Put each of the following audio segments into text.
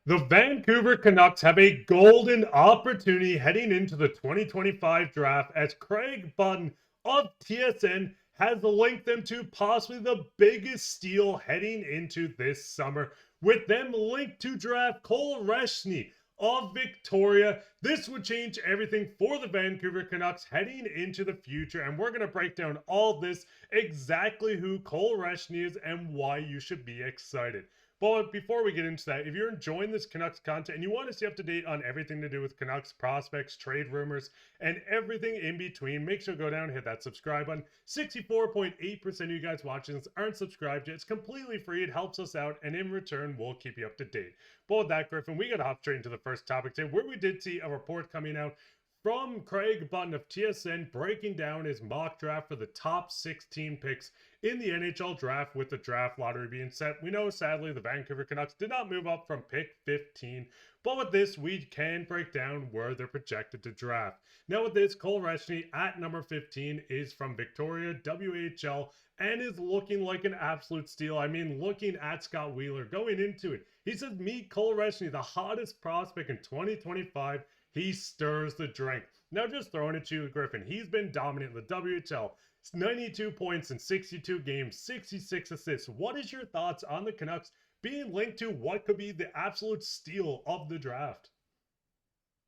The Vancouver Canucks have a golden opportunity heading into the 2025 draft as Craig Button of TSN has linked them to possibly the biggest steal heading into this summer, with them linked to draft Cole Reschny of Victoria. This would change everything for the Vancouver Canucks heading into the future, and we're going to break down all this, exactly who Cole Reschny is and why you should be excited. But before we get into that, if you're enjoying this Canucks content and you want to stay up to date on everything to do with Canucks prospects, trade rumors, and everything in between, make sure to go down and hit that subscribe button. 64.8% of you guys watching this aren't subscribed yet. It's completely free. It helps us out, and in return, we'll keep you up to date. But with that, Griffin, we got to hop straight into the first topic today, where we did see a report coming out from Craig Button of TSN breaking down his mock draft for the top 16 picks in the NHL draft, with the draft lottery being set. We know, sadly, the Vancouver Canucks did not move up from pick 15, but with this, we can break down where they're projected to draft. Now with this, Cole Reschny at number 15 is from Victoria, WHL, and is looking like an absolute steal. I mean, looking at Scott Wheeler going into it, he says, meet Cole Reschny, the hottest prospect in 2025. He stirs the drink. Now, just throwing it to you, Griffin, he's been dominant in the WHL. 92 points in 62 games, 66 assists. What is your thoughts on the Canucks being linked to what could be the absolute steal of the draft?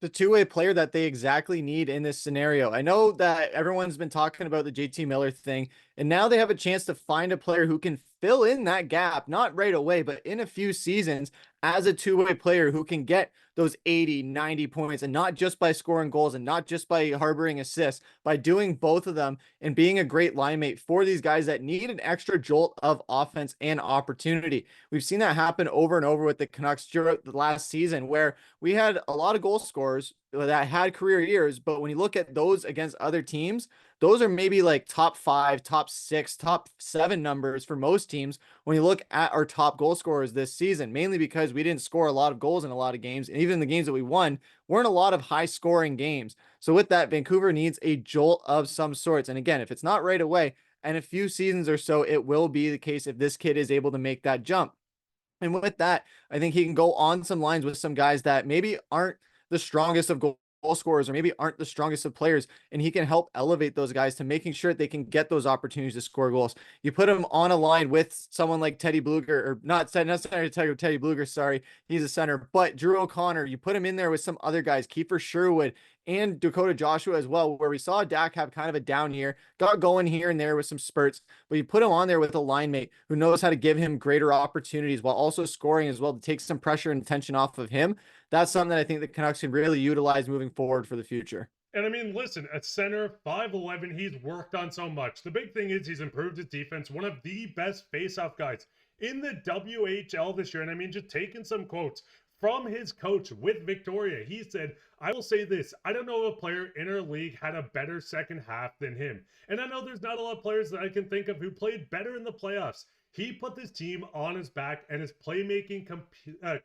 The two-way player that they exactly need in this scenario. I know that everyone's been talking about the JT Miller thing, and now they have a chance to find a player who can fill in that gap, not right away, but in a few seasons as a two-way player who can get those 80, 90 points, and not just by scoring goals and not just by harboring assists, by doing both of them and being a great line mate for these guys that need an extra jolt of offense and opportunity. We've seen that happen over and over with the Canucks throughout the last season, where we had a lot of goal scorers that had career years, but when you look at those against other teams, those are maybe like top 5, top 6, top 7 numbers for most teams when you look at our top goal scorers this season, mainly because we didn't score a lot of goals in a lot of games. And even the games that we won weren't a lot of high scoring games. So with that, Vancouver needs a jolt of some sorts. And again, if it's not right away, and a few seasons or so, it will be the case if this kid is able to make that jump. And with that, I think he can go on some lines with some guys that maybe aren't the strongest of goal scorers or maybe aren't the strongest of players, and he can help elevate those guys to making sure they can get those opportunities to score goals. You put him on a line with someone like Teddy Bluger, or not necessarily Teddy Bluger, sorry, he's a center, but Drew O'Connor, you put him in there with some other guys, Kiefer Sherwood and Dakota Joshua as well, where we saw Dak have kind of a down year, got going here and there with some spurts, but you put him on there with a line mate who knows how to give him greater opportunities while also scoring as well to take some pressure and tension off of him. That's something that I think the Canucks can really utilize moving forward for the future. And I mean, listen, at center, 5'11", he's worked on so much. The big thing is he's improved his defense, one of the best faceoff guys in the WHL this year. And I mean, just taking some quotes from his coach with Victoria. He said, I will say this, I don't know if a player in our league had a better second half than him. And I know there's not a lot of players that I can think of who played better in the playoffs. He put this team on his back, and his playmaking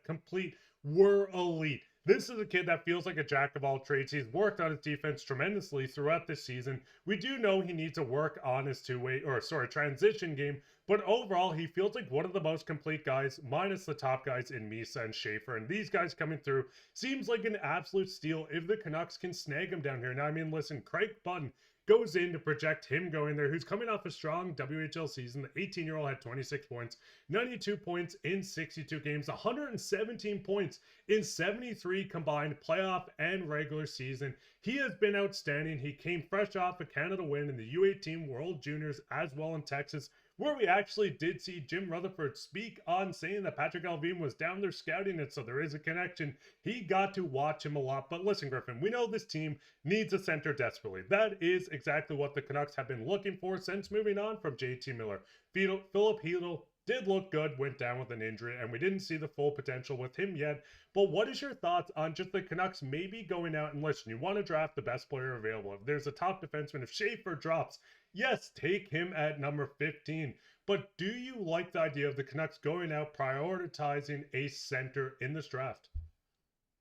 complete were elite. This is a kid that feels like a jack of all trades. He's worked on his defense tremendously throughout this season. We do know he needs to work on his transition game, but overall, he feels like one of the most complete guys, minus the top guys in Misa and Schaefer. And these guys coming through seems like an absolute steal if the Canucks can snag him down here. Now, I mean, listen, Craig Button goes in to project him going there, who's coming off a strong WHL season. The 18-year-old had 26 points, 92 points in 62 games, 117 points in 73 combined playoff and regular season. He has been outstanding. He came fresh off a Canada win in the U18 World Juniors as well in Texas, where we actually did see Jim Rutherford speak on saying that Patrik Allvin was down there scouting it, so there is a connection. He got to watch him a lot. But listen, Griffin, we know this team needs a center desperately. That is exactly what the Canucks have been looking for since moving on from JT Miller. Filip Hronek did look good, went down with an injury, and we didn't see the full potential with him yet. But what is your thoughts on just the Canucks maybe going out and listen, you want to draft the best player available. If there's a top defenseman, if Schaefer drops, yes, take him at number 15. But do you like the idea of the Canucks going out prioritizing a center in this draft?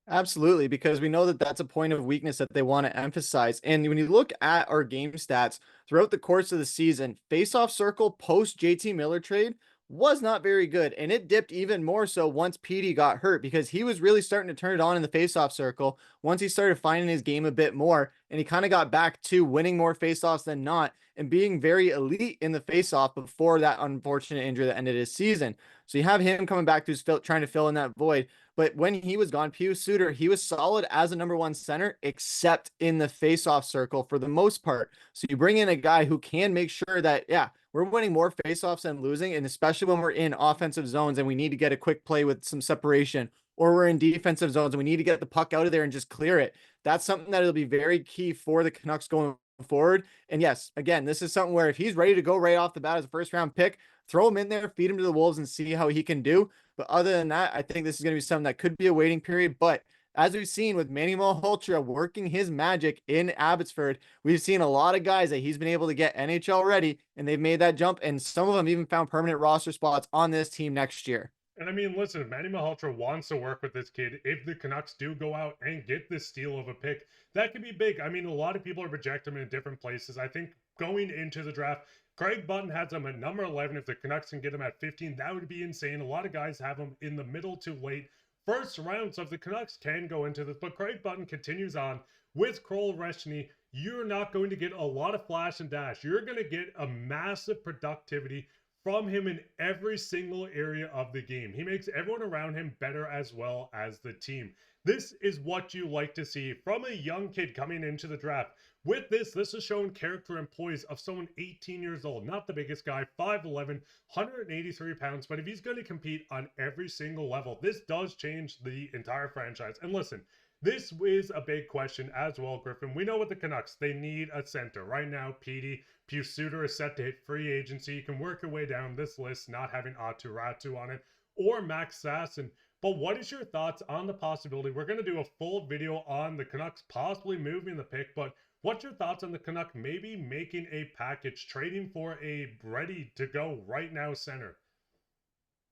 Absolutely, because we know that that's a point of weakness that they want to emphasize. And when you look at our game stats throughout the course of the season, faceoff circle post JT Miller trade was not very good. And it dipped even more so once Petey got hurt because he was really starting to turn it on in the faceoff circle once he started finding his game a bit more. And he kind of got back to winning more faceoffs than not and being very elite in the faceoff before that unfortunate injury that ended his season. So you have him coming back to trying to fill in that void. But when he was gone, Pius Suter, he was solid as a number one center, except in the faceoff circle for the most part. So you bring in a guy who can make sure that, yeah, we're winning more faceoffs than losing, and especially when we're in offensive zones and we need to get a quick play with some separation, or we're in defensive zones and we need to get the puck out of there and just clear it. That's something that will be very key for the Canucks going forward. And yes, again, this is something where if he's ready to go right off the bat as a first round pick, throw him in there, feed him to the Wolves, and see how he can do. But other than that, I think this is going to be something that could be a waiting period. But as we've seen with Manny Malhotra working his magic in Abbotsford, we've seen a lot of guys that he's been able to get NHL ready, and they've made that jump. And some of them even found permanent roster spots on this team next year. And I mean, listen, if Manny Malhotra wants to work with this kid, if the Canucks do go out and get this steal of a pick, that could be big. I mean, a lot of people are projecting him in different places. I think going into the draft, Craig Button has him at number 11. If the Canucks can get him at 15, that would be insane. A lot of guys have him in the middle to late first round. So if the Canucks can go into this, but Craig Button continues on with Cole Reschny, you're not going to get a lot of flash and dash. You're going to get a massive productivity from him in every single area of the game. He makes everyone around him better as well as the team. This is what you like to see from a young kid coming into the draft. With this is showing character and poise of someone 18 years old, not the biggest guy, 5'11", 183 pounds, but if he's going to compete on every single level, this does change the entire franchise. And listen, this is a big question as well, Griffin. We know with the Canucks, they need a center. Right now, Pius Suter is set to hit free agency. You can work your way down this list, not having Aatu Räty on it, or Max Sasson. But what is your thoughts on the possibility? We're going to do a full video on the Canucks possibly moving the pick, but what's your thoughts on the Canuck maybe making a package, trading for a ready-to-go right now center?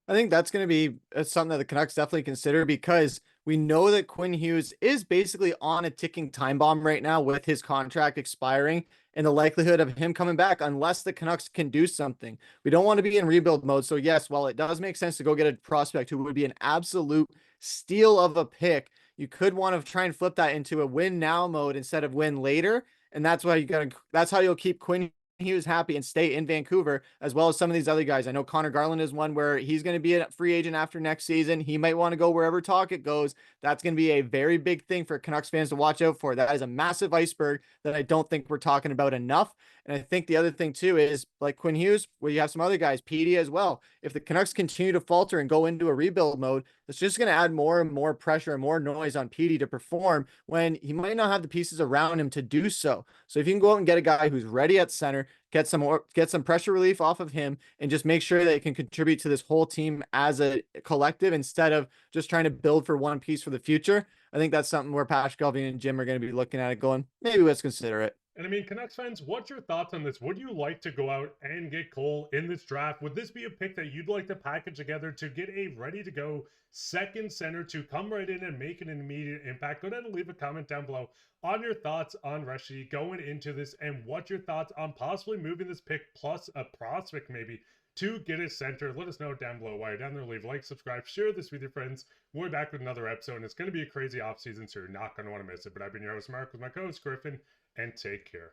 I think that's going to be something that the Canucks definitely consider because we know that Quinn Hughes is basically on a ticking time bomb right now with his contract expiring and the likelihood of him coming back unless the Canucks can do something. We don't want to be in rebuild mode. So yes, while it does make sense to go get a prospect who would be an absolute steal of a pick, you could want to try and flip that into a win now mode instead of win later. And that's how you'll keep Quinn Hughes happy and stay in Vancouver, as well as some of these other guys. I know Connor Garland is one where he's going to be a free agent after next season. He might want to go wherever Tocchet goes. That's going to be a very big thing for Canucks fans to watch out for. That is a massive iceberg that I don't think we're talking about enough. And I think the other thing too is like Quinn Hughes, where you have some other guys, PD as well. If the Canucks continue to falter and go into a rebuild mode, it's just going to add more and more pressure and more noise on PD to perform when he might not have the pieces around him to do so. So if you can go out and get a guy who's ready at center, get some pressure relief off of him, and just make sure that it can contribute to this whole team as a collective instead of just trying to build for one piece for the future. I think that's something where Patrik Allvin and Jim are going to be looking at it going, maybe let's consider it. And I mean, Canucks fans, what's your thoughts on this? Would you like to go out and get Cole in this draft? Would this be a pick that you'd like to package together to get a ready-to-go second center to come right in and make an immediate impact? Go ahead and leave a comment down below on your thoughts on Reschny going into this and what's your thoughts on possibly moving this pick plus a prospect maybe to get a center. Let us know down below while you're down there. Leave a like, subscribe, share this with your friends. We're back with another episode, and it's going to be a crazy offseason, so you're not going to want to miss it. But I've been your host, Mark, with my co-host, Griffin, and take care.